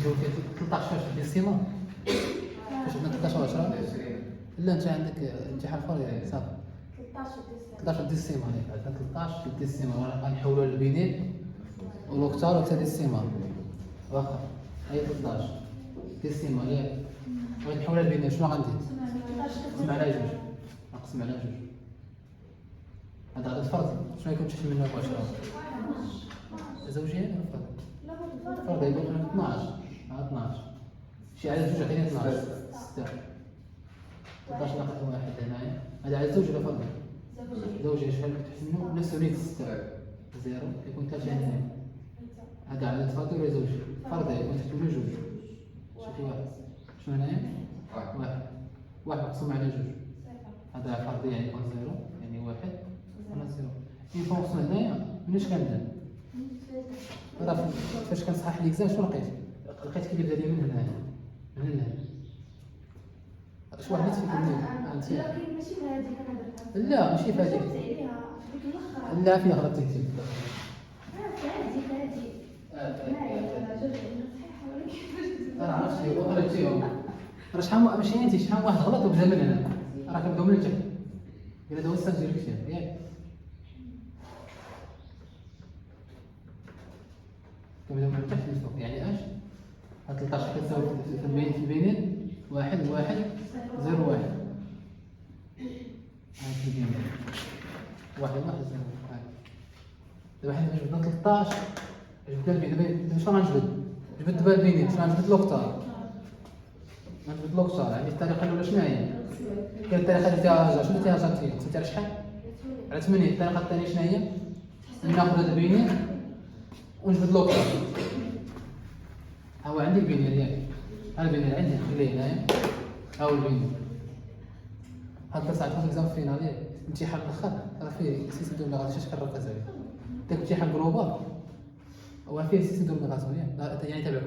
نديرو فيها 13 فاش ديال السيمانه فاش عندنا 13 و10 لا انت عندك امتحان اخر صافي 13 ديال السيمانه ياك 13 ديال السيمانه غنحولوها للبينيل والوكتار وحتى ديال السيمانه واخا هي 13 ديال السيمانه ياك بغيت نحولها للبينيل شنو غندير؟ نقسم على جوج نقسم على جوج هذا غادي تفرض شنو يكون تحت منها مباشرة زوجين ولا فرض؟ فرض يكون 12 12 شي على جوج عطيني 12 6 13 ناقص واحد هنايا هذا على زوج ولا فرض؟ زوجين شحال تحت منه نفس وليد 6 زيرو يكون 3 هنايا هذا على تفاضل ولا زوج؟ فرض يكون تحت منه جوج شوفي واحد شنو هنايا؟ واحد مقسوم على جوج هذا فرض يعني يكون زيرو يعني واحد ولا زيرو إن فونكسيون هنايا مناش كندير؟ راه فاش كنصحح ليكزام شنو لقيت كيبدا لي من هنايا من هنا شي واحد نيت فيك فهمتي؟ لا ماشي بهاديك انا درتها لا ماشي في هذيك شفت عليها ديك الاخرى لا فين غلطتي انت هاديك انا عرفت غلطتيهم راه شحال ماشي انت شحال واحد غلط وبدا من هنا راه كنبداو من التحت الا داو السنه ديالك ياك كنبداو من التحت للفوق يعني اش؟ هاد 13 كتساوي في البينين واحد زيرو واحد هاد في البينين واحد زيرو واحد دابا حنا جبدنا 13 جبدنا البينين دابا شنو غنجبد؟ جبد دابا البينين شنو غنجبد لوكتار غنجبد لوكتار عندي الطريقه الاولى شنو هي؟ كاين الطريقه اللي فيها هاجر شنو فيها هاجر انت؟ قسمتي على شحال؟ على 8 الطريقه الثانيه شنو هي؟ ناخذ هاد البينين ونجبد لوكتار ها هو عندي البينير ياك ها البينير عندي خليه هنايا ها هو البينير هاد ساعات في الاكزام فينال ياك امتحان الاخر راه فيه سيستم دو نوميراسيون شحال راه كتساوي داك الامتحان جلوبال هو فيه سيستم دو نوميراسيون ياك يعني تابعكم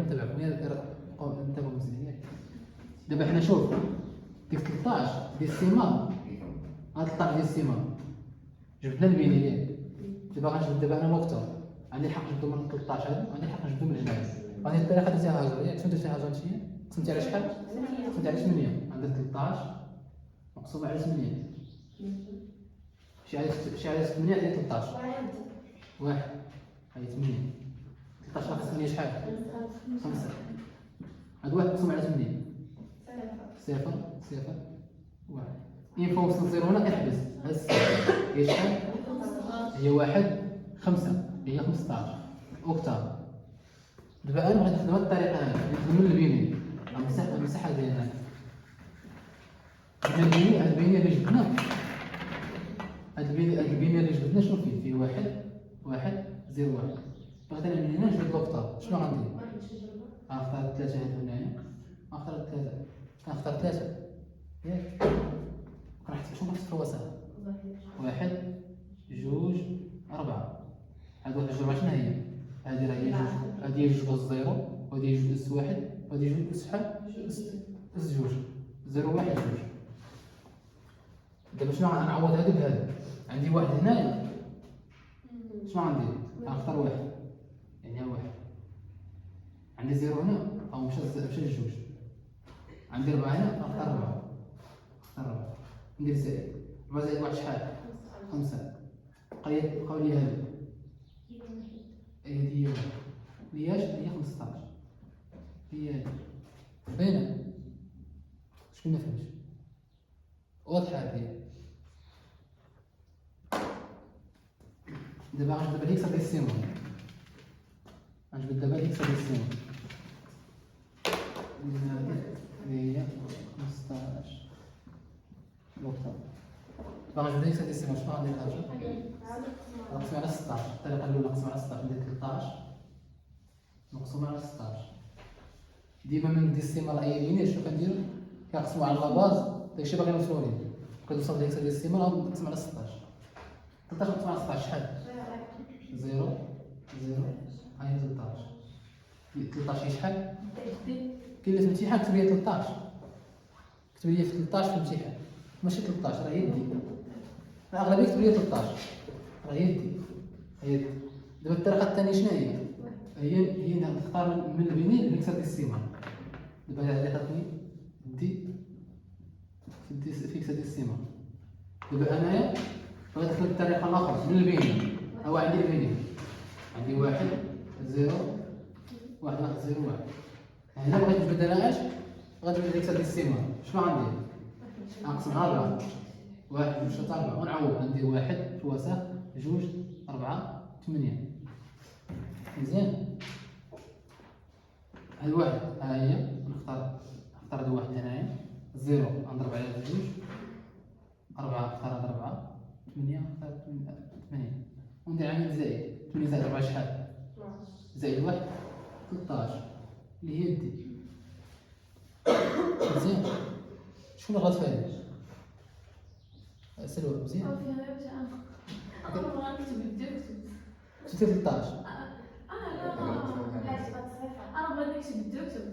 انتبهوا مزيان ياك دابا حنا شوف ديك 13 ديال السيمانه هاد 13 ديال السيمانه جبدنا البينير ياك دابا غنجبد دابا انا لوكتور عندي الحق نجبدو من 13 هادو عندي الحق نجبدو من هنايا هذه الطريقه درتيها هاجر ياك شنو درتيها هاجر انت قسمتي على شحال؟ قسمتي على 8 عندك 13 مقسوم على 8 شي على 8 هي 13 واحد هي 8 13 ناقص 8 شحال؟ 5 هاد واحد مقسوم على 8 صفر واحد إن فونكسيون زيرو هنا كنحبس هز هي شحال؟ هي واحد 5 هي 15 اوكتاف دابا انا بغيت نخدم هاد الطريقه هادي نخدم من البينين غنمسح هادي هنا هاد البينين اللي جبدنا هاد البينين اللي جبدنا شنو فيه واحد زيرو واحد بغيت انا من هنا نجبد لوكتار شنو غندير؟ غنختار 3 هادو هنايا غنختار 3 كنختار 3 ياك كنحط شنو كنحط في الوسط 1 2 4 هاد 1 2 شنو هي؟ هادي راه هي جوج هادي هي جوج زيرو وهادي جوج اس واحد وهادي جوج اس شحال؟ اس جوج زيرو واحد جوج دابا شنو غنعوض هادو بهادو عندي واحد هنايا شنو غندير؟ غنختار واحد يعني ها واحد عندي زيرو هنا او مشى لجوج عندي 4 هنا غنختار 4 نختار 4 ندير زائد 4 زائد 1 شحال؟ 5 بقاو لي هادو هذه هي لياش هي 15 هي هذه باينه شكون ما فهمش واضحه هذه دابا غنجبد دابا الهيكسا ديال السيمون غنجبد دابا الهيكسا ديال السيمون هي 15 نقطه دابا غنجبد الهيكسا ديال السيمون شنو غندير هاجر نقسم على 16 الطريقه الاولى نقسم على 16 ندير 13 مقسوم على 16 ديما من ندير السيمانه اي بينيه شنو كندير كنقسمو على لاباز داكشي باغي نوصلو ليه كنوصل لهيك ديال السيمانه ونقسم على 16 13 مقسوم على 16 شحال؟ 0 هاهي 13 هي شحال؟ كاين اللي في الامتحان كتب لي 13 كتب لي في 13 في الامتحان ماشي 13 راه هي دي الاغلبيه كتب لي 13 راه هي دي دابا الطريقه الثانيه شنو هي؟ هي نختار من البنين الميكسات ديسيمال. دابا هذه عطاتني دي فيكسا ديسيمال. دابا انايا بغيت نكتب بالطريقه الاخرى من البنين. هو عندي البنين، عندي 1 0 1 1 0 1. هنا بغيت نبدل اش؟ بغيت نبدل فيكسا ديسيمال. شنو عندي؟ نقسمها 4 1 2 3 4 ونعوض. عندي 1 فواسا 2 4 8. مزيان. هاد واحد ها هي نختار هاد واحد هنايا. 0 نضرب على 2 4 نختار هاد 4 8 نختار 8 وندير عامل زائد. 8 زائد 4 شحال؟ زائد 1 13 اللي هي دي. مزيان. شكون غلط في هادي؟ سلوى مزيان. أنا ما نكتب الدكتور. كتبتي 13. أنا بغيت نكتب الدكتور.